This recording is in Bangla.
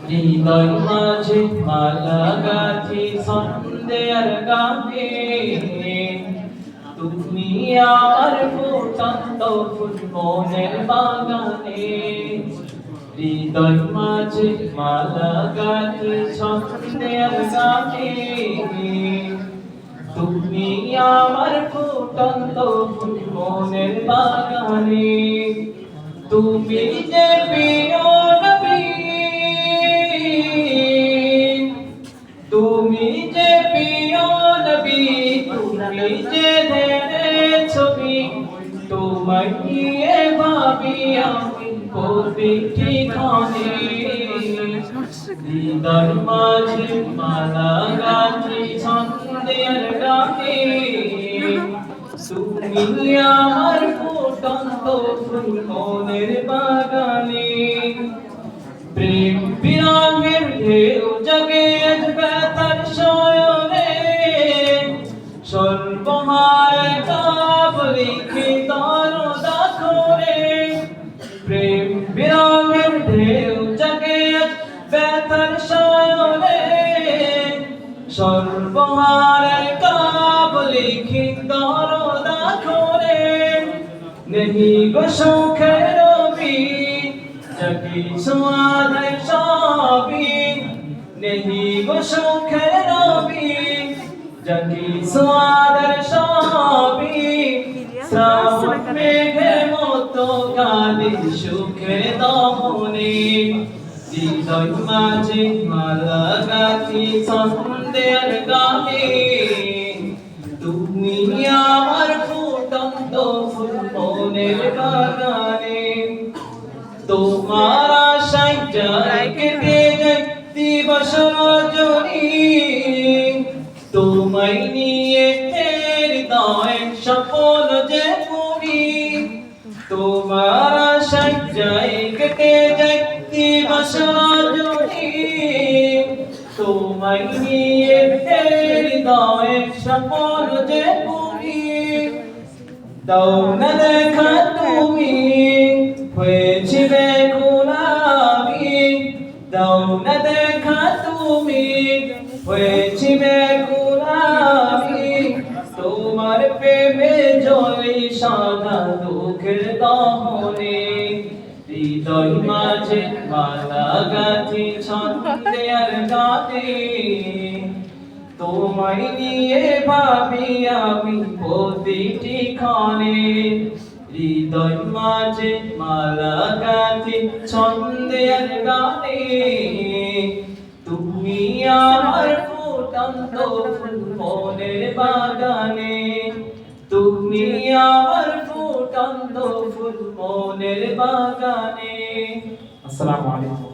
হৃদয় মাঝে মালা গাথি সন্ধ্যের গানে, তুমি আমার ফুটন্ত ফুল মনের বাগানে। হৃদয় মাঝে মালা গাথি সন্ধ্যের গানে, তুমি আমার ফুটন্ত ফুল মনের বাগানে। তুমি যে প্রিয় নবী, তুমি যে প্রিয় নবী, তুমি যে ধ্যানের ছবি, তোমায় নিয়ে ভাবি আমি প্রতিটি ক্ষণে। হৃদয় মাঝে মালা গাথি সন্ধ্যের গানে, তুমি আমার ফুটন্ত ফুল মনের বাগানে। প্রেম বিরঙের ঢেউ জাগে আজ ব্যথার শয়নে, সর্বহার কাব লিখে দরদ করে। প্রেম বিরঙের ঢেউ জাগে আজ ব্যথার শয়নে, সর্বহার কাব লিখে দরদ করে। নেহি গো সুখের রবি জাগি সোয়াদাই সবই, নেহি গো সুখের রবি জাগি সোয়াদার সবই। শ্রাবণ মেঘের মতো কাঁদি সুখের দমনে, হৃদয় মাঝে মালা গাথি সন্ধ্যের গানে, তুমি আমার ফুটন্ত ফুল মনের বাগানে। তোমার আশায় যাই কেটে যায় দিবস রজনী, তোমায় নিয়ে হৃদয় স্বপ্ন যে পুরি। তোমার আশায় যাই কেটে যায় দিবস রজনী, তোমায় নিয়ে হৃদয় স্বপ্ন যে পুরি। দাও না দেখা তুমি হয়েছি বেকুল আমি, দাও না দেখা তুমি হয়েছি বেকুল আমি। তোমার প্রেমে জলি সাদা দুঃখের দহনে, হৃদয় মাঝে মালা গাথি সন্ধ্যের গানে, তোমায় নিয়ে ভাবি আমি প্রতিটি ক্ষণে। হৃদয় মাঝে মালা গাথি সন্ধ্যের গানে, তুমি আমার ফুটন্ত ফুল মনের বাগানে। তুমি আমার ফুটন্ত ফুল মনের বাগানে। আসসালামু আলাইকুম।